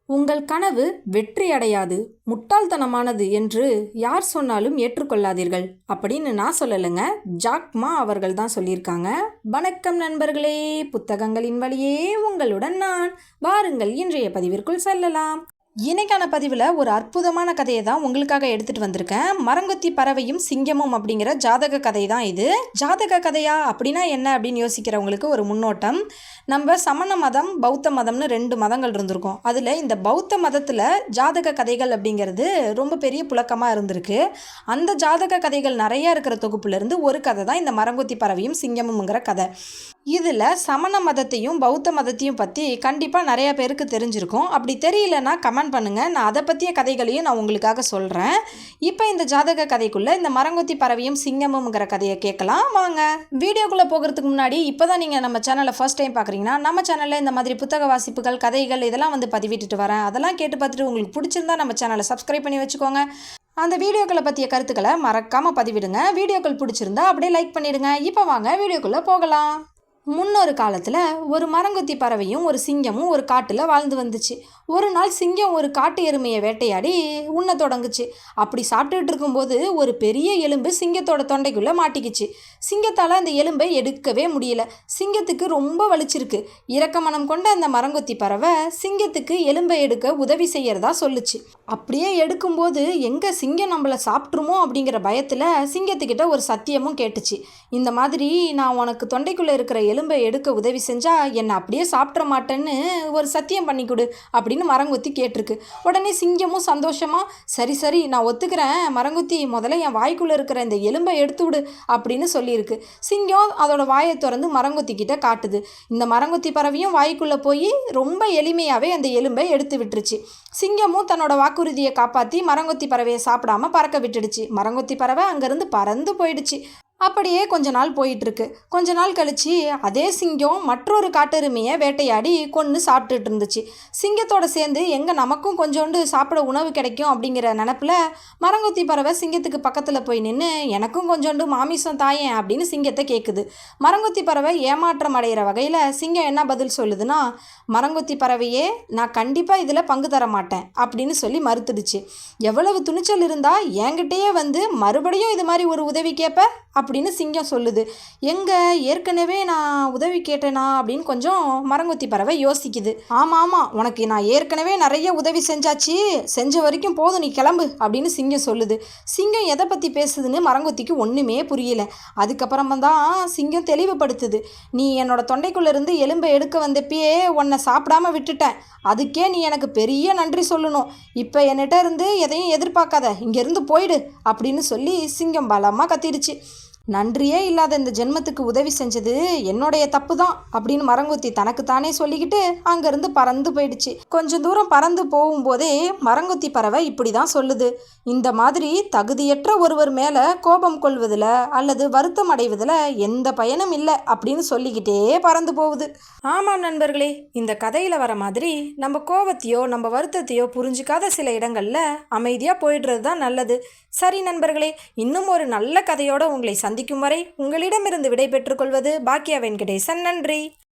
உங்கள் கனவு வெற்றி அடையாது, முட்டாள்தனமானது என்று யார் சொன்னாலும் ஏற்றுக்கொள்ளாதீர்கள் அப்படின்னு நான் சொல்லலைங்க. ஜாக்மா அவர்கள் தான் சொல்லியிருக்காங்க. வணக்கம் நண்பர்களே, புத்தகங்களின் வழியே உங்களுடன் நான். வாருங்கள் இன்றைய பதிவிற்குள் செல்லலாம். இன்னைக்கான பதிவில் ஒரு அற்புதமான கதையை தான் உங்களுக்காக எடுத்துகிட்டு வந்திருக்கேன். மரங்கொத்தி பறவையும் சிங்கமும் அப்படிங்கிற ஜாதக கதை தான் இது. ஜாதக கதையா அப்படின்னா என்ன அப்படின்னு யோசிக்கிறவங்களுக்கு ஒரு முன்னோட்டம். நம்ம சமண மதம், பௌத்த மதம்னு 2 மதங்கள் இருந்திருக்கும். அதில் இந்த பௌத்த மதத்தில் ஜாதக கதைகள் அப்படிங்கிறது ரொம்ப பெரிய புழக்கமாக இருந்திருக்கு. அந்த ஜாதக கதைகள் நிறையா இருக்கிற தொகுப்புலேருந்து ஒரு கதை தான் இந்த மரங்கொத்தி பறவையும் சிங்கமுங்கிற கதை. இதில் சமண மதத்தையும் பௌத்த மதத்தையும் பற்றி கண்டிப்பாக நிறையா பேருக்கு தெரிஞ்சிருக்கும். அப்படி தெரியலன்னா கமெண்ட் பண்ணுங்கள், நான் அதை பற்றிய கதைகளையும் நான் உங்களுக்காக சொல்கிறேன். இப்போ இந்த ஜாதக கதைக்குள்ளே இந்த மரங்கொத்தி பறவையும் சிங்கமுங்கிற கதையை கேட்கலாம் வாங்க. வீடியோக்குள்ளே போகிறதுக்கு முன்னாடி இப்போ தான் நீங்கள் நம்ம சேனலை ஃபர்ஸ்ட் டைம் பார்க்குறீங்கன்னா, நம்ம சேனலில் இந்த மாதிரி புத்தக வாசிப்புகள், கதைகள் இதெல்லாம் பதிவிட்டுட்டு வரேன். அதெல்லாம் கேட்டு பார்த்துட்டு உங்களுக்கு பிடிச்சிருந்தா நம்ம சேனலை சப்ஸ்கிரைப் பண்ணி வச்சுக்கோங்க. அந்த வீடியோக்களை பற்றிய கருத்துக்களை மறக்காமல் பதிவிடுங்க. வீடியோக்கள் பிடிச்சிருந்தா அப்படியே லைக் பண்ணிவிடுங்க. இப்போ வாங்க வீடியோக்குள்ளே போகலாம். முன்னொரு காலத்தில் ஒரு மரங்கொத்தி பறவையும் ஒரு சிங்கமும் ஒரு காட்டில் வாழ்ந்து வந்துச்சு. ஒரு நாள் சிங்கம் ஒரு காட்டு எருமையை வேட்டையாடி உண்ண தொடங்குச்சு. அப்படி சாப்பிட்டுட்டு இருக்கும்போது ஒரு பெரிய எலும்பு சிங்கத்தோட தொண்டைக்குள்ளே மாட்டிக்கிச்சு. சிங்கத்தால் அந்த எலும்பை எடுக்கவே முடியல. சிங்கத்துக்கு ரொம்ப வலிச்சிருக்கு. இரக்க மனம் கொண்ட அந்த மரங்கொத்தி பறவை சிங்கத்துக்கு எலும்பை எடுக்க உதவி செய்யறதா சொல்லுச்சு. அப்படியே எடுக்கும்போது எங்கே சிங்கம் நம்மளை சாப்பிட்ருமோ அப்படிங்கிற பயத்தில் சிங்கத்துக்கிட்ட ஒரு சத்தியமும் கேட்டுச்சு. இந்த மாதிரி நான் உனக்கு தொண்டைக்குள்ளே இருக்கிற எலும்பை எடுக்க உதவி செஞ்சா என்னை அப்படியே சாப்பிட்ற மாட்டேன்னு ஒரு சத்தியம் பண்ணி கொடு அப்படின்னு மரங்கொத்தி கேட்டிருக்கு. உடனே சிங்கமும் சந்தோஷமா சரி சரி நான் ஒத்துக்கிறேன் மரங்கொத்தி, முதல்ல என் வாய்க்குள்ளே இருக்கிற இந்த எலும்பை எடுத்து விடு அப்படின்னு சொல்லியிருக்கு. சிங்கம் அதோட வாயை திறந்து மரங்கொத்தி கிட்ட காட்டுது. இந்த மரங்கொத்தி பறவையும் வாய்க்குள்ளே போய் ரொம்ப எளிமையாகவே அந்த எலும்பை எடுத்து விட்டுருச்சு. சிங்கமும் தன்னோட வாக்குறுதியை காப்பாற்றி மரங்கொத்தி பறவையை சாப்பிடாம பறக்க விட்டுடுச்சு. மரங்கொத்தி பறவை அங்கேருந்து பறந்து போயிடுச்சு. அப்படியே கொஞ்ச நாள் போயிட்டுருக்கு. கொஞ்ச நாள் கழித்து அதே சிங்கம் மற்றொரு காட்டெருமையை வேட்டையாடி கொன்று சாப்பிட்டுட்டு இருந்துச்சு. சிங்கத்தோடு சேர்ந்து எங்கே நமக்கும் கொஞ்சோண்டு சாப்பிட உணவு கிடைக்கும் அப்படிங்கிற நினப்பில் மரங்கொத்தி பறவை சிங்கத்துக்கு பக்கத்தில் போய் நின்று எனக்கும் கொஞ்சோண்டு மாமிசம் தாயேன் அப்படின்னு சிங்கத்தை கேட்குது. மரங்கொத்தி பறவை ஏமாற்றம் அடைகிற வகையில் சிங்கம் என்ன பதில் சொல்லுதுன்னா, மரங்கொத்தி பறவையே நான் கண்டிப்பாக இதில் பங்கு தர மாட்டேன் அப்படின்னு சொல்லி மறுத்துடுச்சு. எவ்வளவு துணிச்சல் இருந்தால் என்கிட்டயே மறுபடியும் இது மாதிரி ஒரு உதவி கேட்ப அப்படின்னு சிங்கம் சொல்லுது. எங்கே ஏற்கனவே நான் உதவி கேட்டேனா அப்படின்னு கொஞ்சம் மரங்கொத்தி பறவை யோசிக்குது. ஆமாம் உனக்கு நான் ஏற்கனவே நிறைய உதவி செஞ்சாச்சு, செஞ்ச வரைக்கும் போதும், நீ கிளம்பு அப்படின்னு சிங்கம் சொல்லுது. சிங்கம் எதை பற்றி பேசுதுன்னு மரங்கொத்திக்கு ஒன்றுமே புரியல. அதுக்கப்புறமா தான் சிங்கம் தெளிவுபடுத்துது. நீ என்னோட தொண்டைக்குள்ளேருந்து எலும்பை எடுக்க வந்தப்பயே உன்னை சாப்பிடாம விட்டுட்டேன். அதுக்கே நீ எனக்கு பெரிய நன்றி சொல்லணும். இப்போ என்கிட்ட இருந்து எதையும் எதிர்பார்க்காத, இங்கேருந்து போயிடு அப்படின்னு சொல்லி சிங்கம் பலமாக கத்திடுச்சு. நன்றியே இல்லாத இந்த ஜென்மத்துக்கு உதவி செஞ்சது என்னுடைய தப்பு தான் அப்படின்னு மரங்கொத்தி தனக்குத்தானே சொல்லிக்கிட்டு அங்கேருந்து பறந்து போயிடுச்சு. கொஞ்சம் தூரம் பறந்து போகும்போதே மரங்கொத்தி பறவை இப்படி தான் சொல்லுது. இந்த மாதிரி தகுதியற்ற ஒருவர் மேலே கோபம் கொள்வதில் அல்லது வருத்தம் அடைவதில் எந்த பயனும் இல்லை அப்படின்னு சொல்லிக்கிட்டே பறந்து போகுது. ஆமாம் நண்பர்களே, இந்த கதையில் வர மாதிரி நம்ம கோபத்தையோ நம்ம வருத்தத்தையோ புரிஞ்சிக்காத சில இடங்களில் அமைதியாக போயிடுறது தான் நல்லது. சரி நண்பர்களே, இன்னும் ஒரு நல்ல கதையோடு உங்களை சந்திக்கும் வரை உங்களிடமிருந்து விடை பெற்றுக் கொள்வது பாக்கியா வெங்கடேசன். நன்றி.